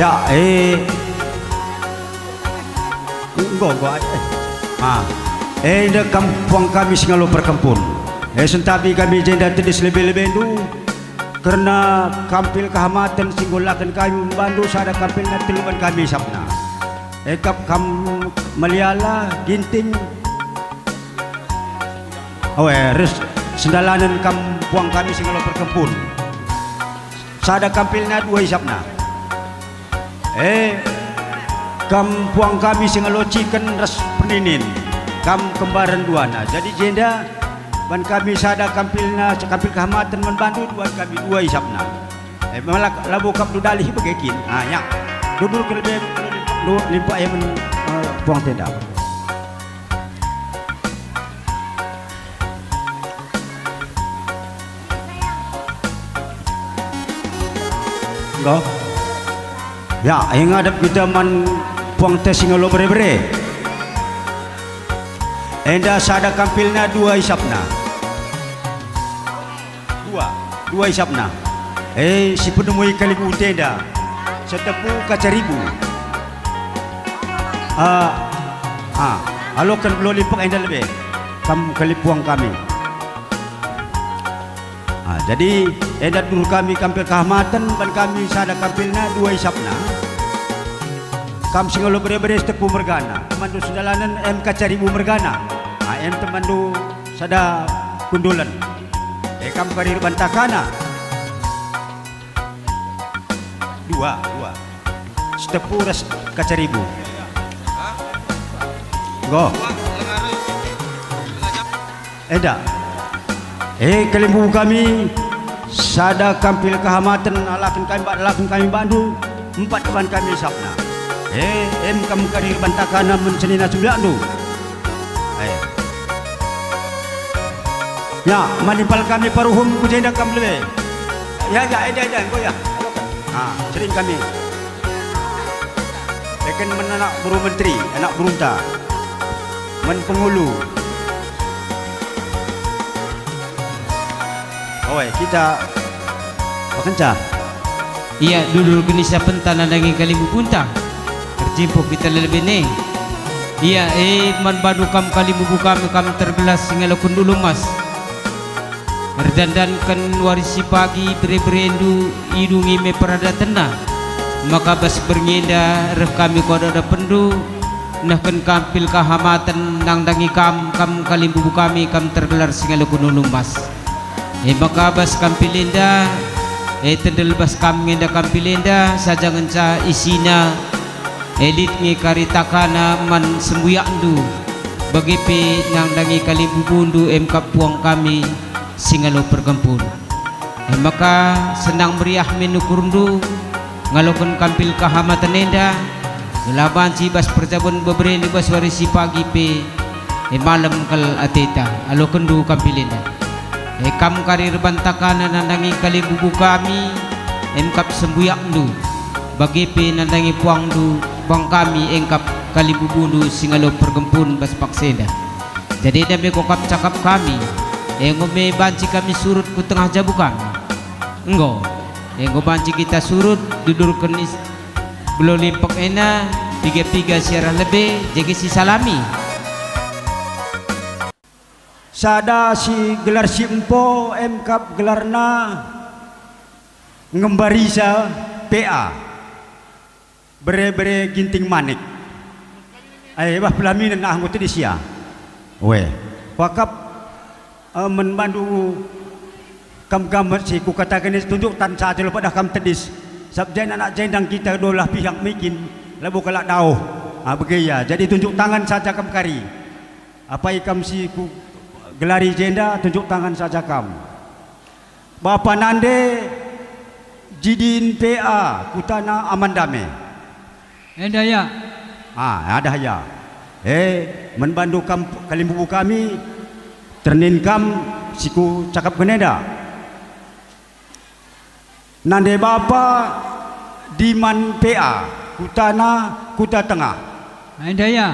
Ya, enggak. Dah kampung kami Singalo Perkempun. Sentapi kami jenda tedis lebih-lebih itu karena kampil kehamatan singgulakan kami membantu sada kampil na tiluban kami sabna. Kap kam Maliala ginting. Res sendalanan kampung kami Singalo Perkempun. Sada kampil na dua isapna. Kampung kami Singalo Chicken ras peninin. Kembaran duana. Jadi jenda ban kami sada kampilna kampil kehamatan membantu buat kami dua isapna. Malah labu kap dudalih begekin. Ya. Duduk ke lebih limpa yang buang tenda. Enggak. Ya, yang ada kita man puang tes Singalo bere-bere. Enda sada kampilna dua isapna. Dua isapna. Si penemui kalibu tenda. Setepu kacaribu. Alokan belum lipak enda lebih. Kalipuang kami. Jadi enda dulu kami kampil kehamatan dan kami sada kampilna dua isapna. Kam Singalo bere-bere setepu mergana. Temandu sedalanan kacaribu mergana. Temandu sada kundulan. Kam karir bantakana. Dua. Setepu ras kacaribu. Go. Eda. Kelimbu kami sada kampil kehamatan alakan kami bandu 4 teman kami sabna. Kamu karir bantakana mencenina subiandu. Ya, manipal kami paruhum kujenda kam lebe. Ya, go ya. Sering kami. Dekan menanak buru menteri, anak berunta. Men pengulu. Kita pakenca. Iya, dulu kini siapa tanah daging kalimu punta. Terjimpuk kita lebih nih. Iya, man badu kam kalimu buka kam tergelas Singalo kundulu mas. Berdandankan warisi pagi bere-berendu idungi me perada tenang. Maka bas berngenda reh kami koda ada pendu. Nahkan kampil kehamatan nang dangi kam kalimbu kami kam tergelar Singalo kundulu mas. Maka bas kampilinda tendel bas kam ngenda kampilinda saja ngenca isina elit ngi karitakana man sembuyandu bagi pe nang dangi kalibu bundu kapuang kami Singalo Perkempun. Maka senang meriah menukurundu ngalokan kampil kehamatan enda laban si bas percabun bebereni bas warisi pagi pe malam kal ateta alokendu kampilinda. Kam karir bantakana nandangi kalibubu kami kap sembuyandu bagi pe nandangi puangdu puang kami engkap kalibubundu Singalo Perkempun bas pakseda. Jadi dami kokap cakap kami ngome banci kami surut ku tengah jabu kami. Enggo banci kita surut dudur kenis belum limpak ena piga siarah lebih jadi si salami. Sada si gelar si empo kap gelarna ngembarisa PA bere-bere ginting manik. Bah pelaminan anggota di sia. Wakap menbandu kam gamat si ku katakan tunjuk tan saat lupa dah kam tedis. Sabjen anak jendang kita dolah pihak mikin labu kalak dauh. Begaya. Jadi tunjuk tangan saja kam kari. Apa ikam si ku gelari jenda tunjuk tangan saja kamu. Bapa nande jidin PA kutana amandame. Ada ya. Ada ya. Menbandu kalimbu kami ternin kam siku cakap keneda. Nande bapa diman PA kutana kuta tengah. Ada ya.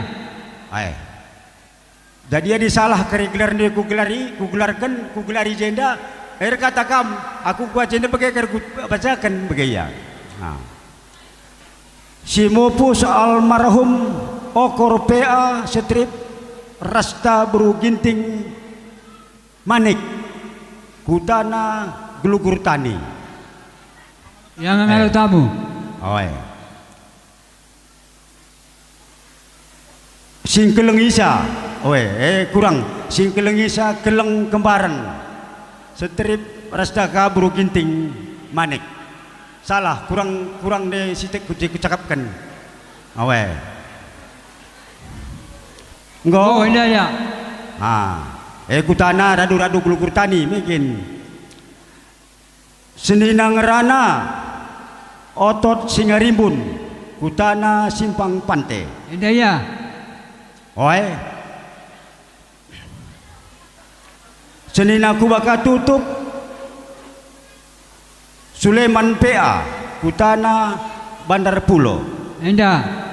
Jadi dia disalah kari gelar dia ku gelari jenda. Kata kam, aku gua jenda pakai kari bacakan begaya. Si Mopus almarhum Okor PA Strip Rasta Buru Ginting Manik Kutana Gelugur Tani. Yang ngalu tamu. Oi. Sing Keleng Isa. Oi, kurang. Sing Keleng Isa Keleng Kembaran. Strip Rasta Buru Ginting Manik. Salah, kurang deh sitek kucakapkan. Oi. Oh, ini ya. Kutana radu-radu Gelugur Tani mungkin. Seninang Rana Otot Singarimbun Kutana Simpang Pante. Ini ya. Oi. Senina Kubaka Tutup Sulaiman PA Kutana Bandar Pulo. Indah.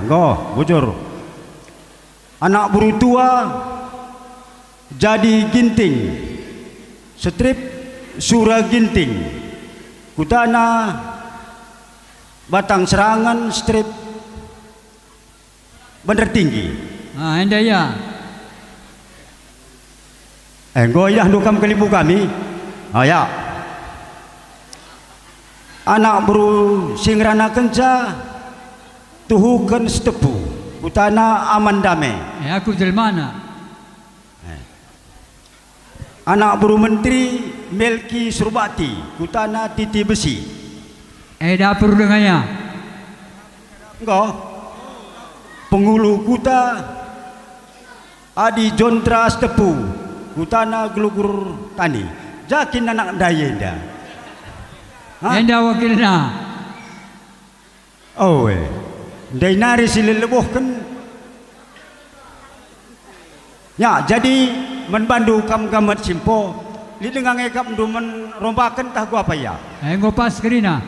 Go bujur. Anak buru tua Jadi Ginting Strip Sura Ginting Kutana Batang Serangan Strip Bandar Tinggi. Indah ya. Goyah dukam kelibu kami. Ya. Anak buru Singrana Kenca Tuhukan Setepu Kutana Aman Dame. Aku jelmana. Anak buru Menteri Melki Surbati Kutana Titi Besi. Dapur dengannya. Enggak. Pengulu Kuta Adi Jontra Setepu Kutana Gelugur Tani. Jakin anak daya indah. Indah wakilna. Oh, Dai nari silelebuhkan. Ya, jadi menbandu kam gamat simpo. Li dengan ekam du menrombakan tah gua apa ya? Ngopas kerina.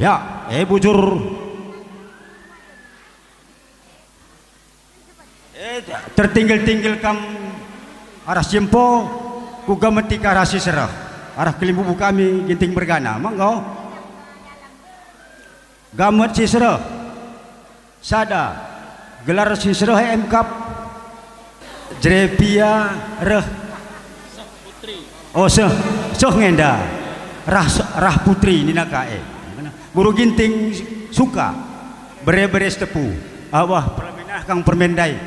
Ya, bujur. Tertinggal-tinggal kam arah simpo ku gamati ka arah Siserah. Arah kelimbu kami Ginting Bergana. Manggo. Gamat Siserah. Sada gelar Siserah M Cup Jrepia reh soh ngenda rah putri nina kae buru Ginting suka bere-bere Setepu awah permenah kang permendai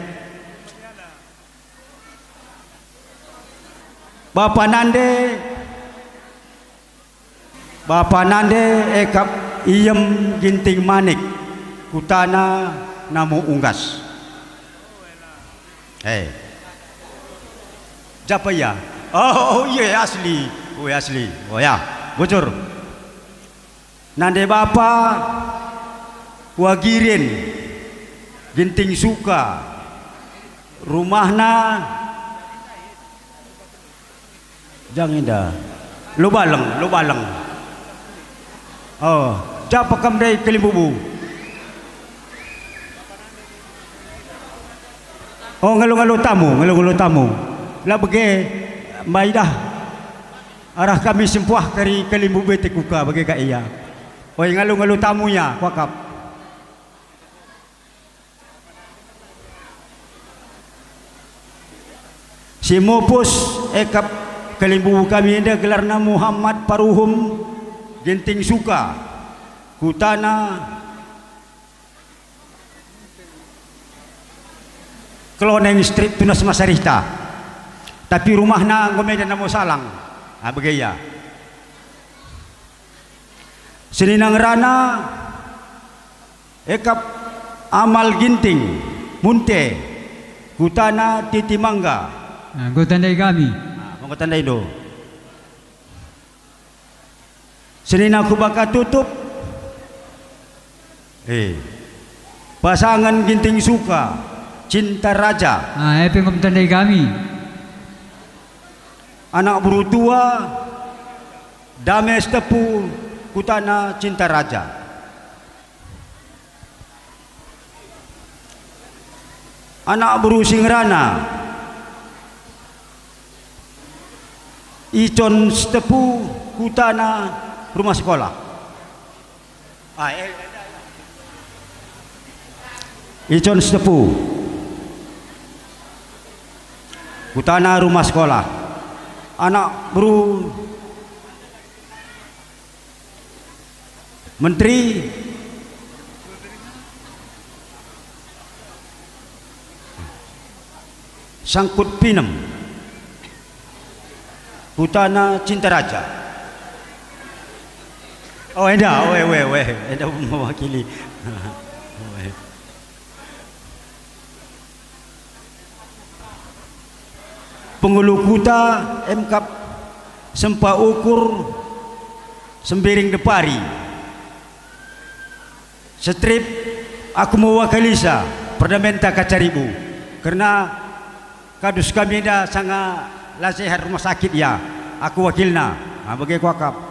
Bapak Nande ekap iem Ginting Manik Kutana Namu Unggas. Japa ya? Oh iya asli. Asli. Oh ya, bocor. Nande bapa Wagirin Ginting Suka rumahna jangan dah. Lu baleng. Oh, japa kamdai kelimbubu. Oh ngalu-ngalu tamu. Lah bege maidah arah kami sempuah kari kelimbu bete kuka bege ka iya. Oh ngalu-ngalu tamunya wakap. Si Mopus ekap kelimbu kami ada gelarna Muhammad Paruhum Ginting Suka Kutana Keloneng Street Tunas Masarita. Tapi rumahna ngomedan namo Salang. Begaya. Seninang Rana ekap Amal Ginting Munte Kutana Titi Mangga. Gue tandai kami. Mau tandai do. Senina Kubaka Tutup. Pasangan Ginting Suka Cinta Raja. Pengom tandai kami. Anak buru tua Dame Setepu Kutana Cinta Raja. Anak buru Singrana Icon Setepu Kutana Rumah Sekolah. Icon Setepu, Utana Rumah Sekolah, anak bro Menteri Sangkut Pinem, Utana Cintaraja. Oh, enda, enda mewakili. Pengulu Kuta MKAP Sempa Ukur Sembiring Depari. Strip aku mewakili sa Perdamenta Kacaribu karena kadus kami dah sangat nasihat rumah sakit ya. Aku wakilna. Bagi aku akap.